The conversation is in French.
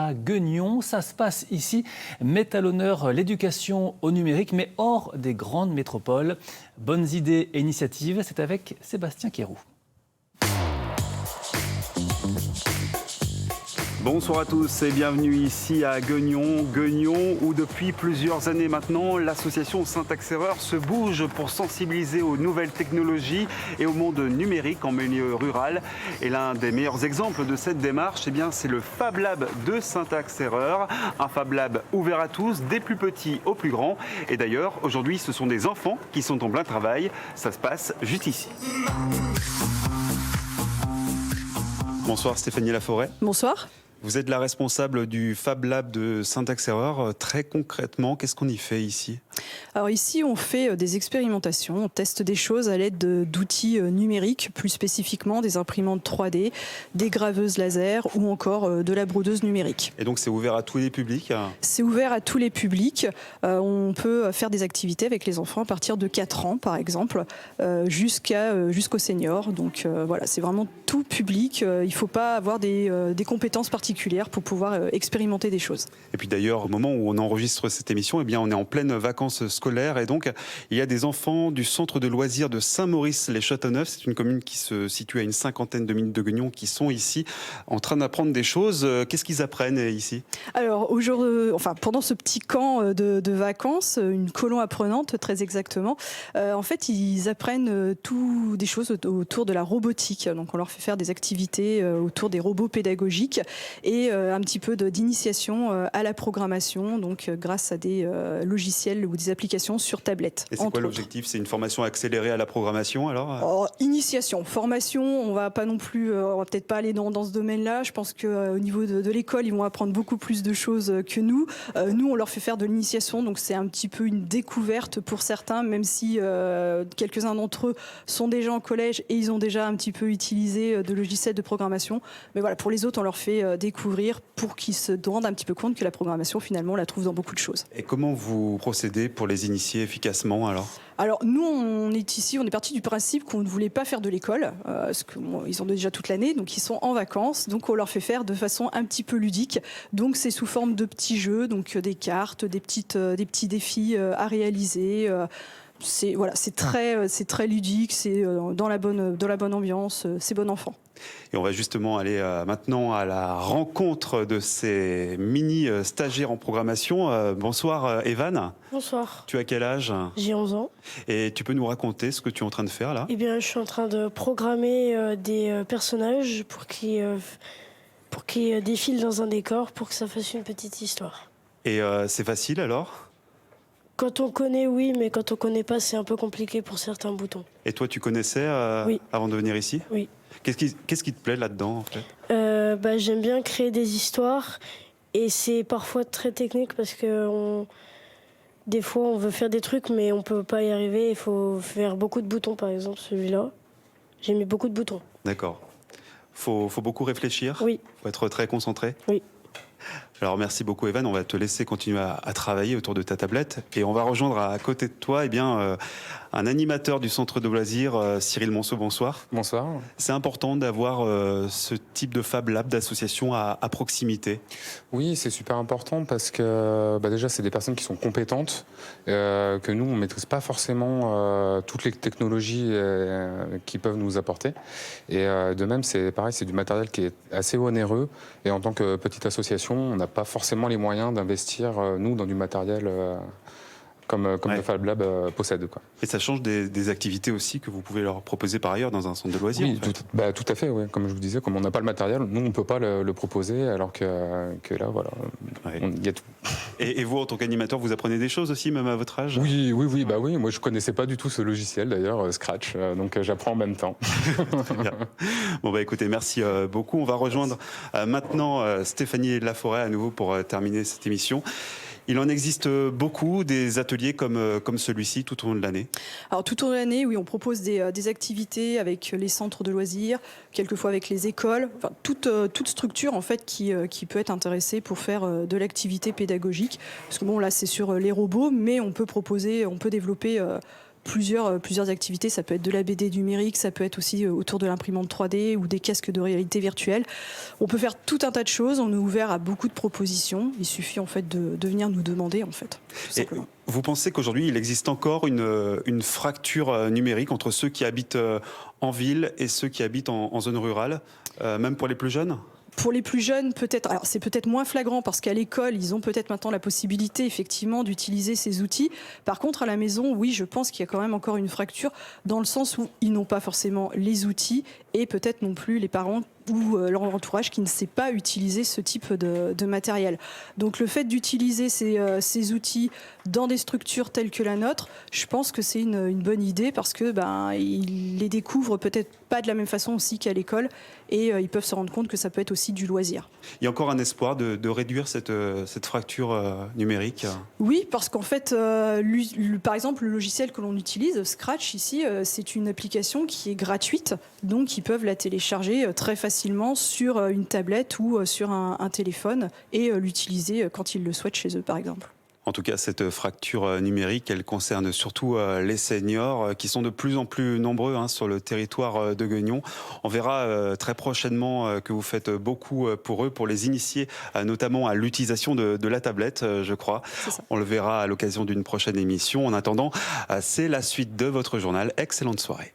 À Guignon, ça se passe ici, met à l'honneur l'éducation au numérique, mais hors des grandes métropoles. Bonnes idées et initiatives, c'est avec Sébastien Quéroux. Bonsoir à tous et bienvenue ici à Guignon, où depuis plusieurs années maintenant, l'association Syntaxe-Erreur se bouge pour sensibiliser aux nouvelles technologies et au monde numérique en milieu rural. Et l'un des meilleurs exemples de cette démarche, c'est le Fab Lab de Syntaxe-Erreur, un Fab Lab ouvert à tous, des plus petits aux plus grands. Et d'ailleurs, aujourd'hui, ce sont des enfants qui sont en plein travail. Ça se passe juste ici. Bonsoir Stéphanie Laforêt. Bonsoir. Vous êtes la responsable du Fab Lab de Syntaxe-Erreur. Très concrètement, qu'est-ce qu'on y fait ici ? Alors ici, on fait des expérimentations, on teste des choses à l'aide d'outils numériques, plus spécifiquement des imprimantes 3D, des graveuses laser ou encore de la brodeuse numérique. Et donc c'est ouvert à tous les publics ? C'est ouvert à tous les publics. On peut faire des activités avec les enfants à partir de 4 ans, par exemple, jusqu'aux seniors. Donc voilà, c'est vraiment tout public. Il ne faut pas avoir des compétences particulières pour pouvoir expérimenter des choses. Et puis d'ailleurs, au moment où on enregistre cette émission, on est en pleine vacances scolaires et donc il y a des enfants du centre de loisirs de Saint-Maurice-les-Châteauneuf. C'est une commune qui se situe à une 50aine de minutes de Guignon, qui sont ici en train d'apprendre des choses. Qu'est-ce qu'ils apprennent ici ? Alors pendant ce petit camp de vacances, une colo apprenante très exactement, en fait ils apprennent des choses autour de la robotique. Donc on leur fait faire des activités autour des robots pédagogiques et un petit peu d'initiation à la programmation, donc grâce à des logiciels ou des applications sur tablette. Et c'est quoi l'objectif ? C'est une formation accélérée à la programmation alors ? Initiation, formation, on va peut-être pas aller dans ce domaine-là. Je pense qu'au niveau de l'école, ils vont apprendre beaucoup plus de choses que nous. Nous, on leur fait faire de l'initiation, donc c'est un petit peu une découverte pour certains, même si quelques-uns d'entre eux sont déjà en collège et ils ont déjà un petit peu utilisé de logiciels de programmation. Mais voilà, pour les autres, on leur fait découvrir pour qu'ils se rendent un petit peu compte que la programmation, finalement, on la trouve dans beaucoup de choses. Et comment vous procédez pour les initier efficacement Alors nous, on est parti du principe qu'on ne voulait pas faire de l'école, parce qu'ils ont déjà toute l'année, donc ils sont en vacances, donc on leur fait faire de façon un petit peu ludique. Donc c'est sous forme de petits jeux, donc des cartes, des petits défis à réaliser. C'est très ludique, c'est dans la bonne ambiance, c'est bon enfant. Et on va justement aller maintenant à la rencontre de ces mini-stagiaires en programmation. Bonsoir Evan. Bonsoir. Tu as quel âge ? J'ai 11 ans. Et tu peux nous raconter ce que tu es en train de faire là ? Eh bien, je suis en train de programmer des personnages pour qu'ils défilent dans un décor pour que ça fasse une petite histoire. Et c'est facile alors ? Quand on connaît, oui, mais quand on connaît pas, c'est un peu compliqué pour certains boutons. Et toi, tu connaissais Oui. avant de venir ici ? Oui. Qu'est-ce qui te plaît là-dedans en fait ? J'aime bien créer des histoires et c'est parfois très technique parce que des fois on veut faire des trucs mais on peut pas y arriver. Il faut faire beaucoup de boutons, par exemple celui-là. J'ai mis beaucoup de boutons. D'accord. Faut beaucoup réfléchir ? Oui. Faut être très concentré ? Oui. Alors merci beaucoup Evan, on va te laisser continuer à travailler autour de ta tablette et on va rejoindre à côté de toi un animateur du centre de loisirs, Cyril Monceau, bonsoir. Bonsoir. C'est important d'avoir ce type de Fab Lab, d'association à proximité. Oui, c'est super important parce que déjà c'est des personnes qui sont compétentes, que nous on ne maîtrise pas forcément toutes les technologies qui peuvent nous apporter. Et de même c'est pareil, c'est du matériel qui est assez onéreux et en tant que petite association, on n'a pas forcément les moyens d'investir, nous, dans du matériel comme le Fab Lab possède. Quoi. Et ça change des activités aussi que vous pouvez leur proposer par ailleurs dans un centre de loisirs. Oui, en fait. Tout à fait. Ouais. Comme je vous disais, comme on n'a pas le matériel, nous, on ne peut pas le proposer, alors que là, voilà, il y a tout. Et vous, en tant qu'animateur, vous apprenez des choses aussi, même à votre âge ? Oui. Moi, je connaissais pas du tout ce logiciel, d'ailleurs, Scratch, donc j'apprends en même temps. Bien. Bon, écoutez, merci beaucoup. On va rejoindre maintenant Stéphanie Laforêt à nouveau pour terminer cette émission. Il en existe beaucoup, des ateliers comme celui-ci tout au long de l'année. Alors tout au long de l'année, oui, on propose des activités avec les centres de loisirs, quelquefois avec les écoles, enfin, toute structure en fait qui peut être intéressée pour faire de l'activité pédagogique. Parce que bon, là c'est sur les robots, mais on peut développer plusieurs activités. Ça peut être de la BD numérique, ça peut être aussi autour de l'imprimante 3D ou des casques de réalité virtuelle. On peut faire tout un tas de choses. On est ouvert à beaucoup de propositions. Il suffit en fait de venir nous demander en fait. Tout simplement. Vous pensez qu'aujourd'hui, il existe encore une fracture numérique entre ceux qui habitent en ville et ceux qui habitent en zone rurale, même pour les plus jeunes ? Pour les plus jeunes, peut-être, alors c'est peut-être moins flagrant parce qu'à l'école, ils ont peut-être maintenant la possibilité effectivement d'utiliser ces outils. Par contre, à la maison, oui, je pense qu'il y a quand même encore une fracture dans le sens où ils n'ont pas forcément les outils et peut-être non plus les parents ou leur entourage qui ne sait pas utiliser ce type de matériel. Donc le fait d'utiliser ces outils dans des structures telles que la nôtre, je pense que c'est une bonne idée parce que ils les découvrent peut-être pas de la même façon aussi qu'à l'école et ils peuvent se rendre compte que ça peut être aussi du loisir. Il y a encore un espoir de réduire cette fracture numérique ? Oui, parce qu'en fait, par exemple, le logiciel que l'on utilise, Scratch ici, c'est une application qui est gratuite, donc ils peuvent la télécharger très facilement sur une tablette ou sur un téléphone et l'utiliser quand ils le souhaitent chez eux, par exemple. En tout cas, cette fracture numérique, elle concerne surtout les seniors qui sont de plus en plus nombreux sur le territoire de Gueugnon. On verra très prochainement que vous faites beaucoup pour eux, pour les initier notamment à l'utilisation de la tablette, je crois. On le verra à l'occasion d'une prochaine émission. En attendant, c'est la suite de votre journal. Excellente soirée.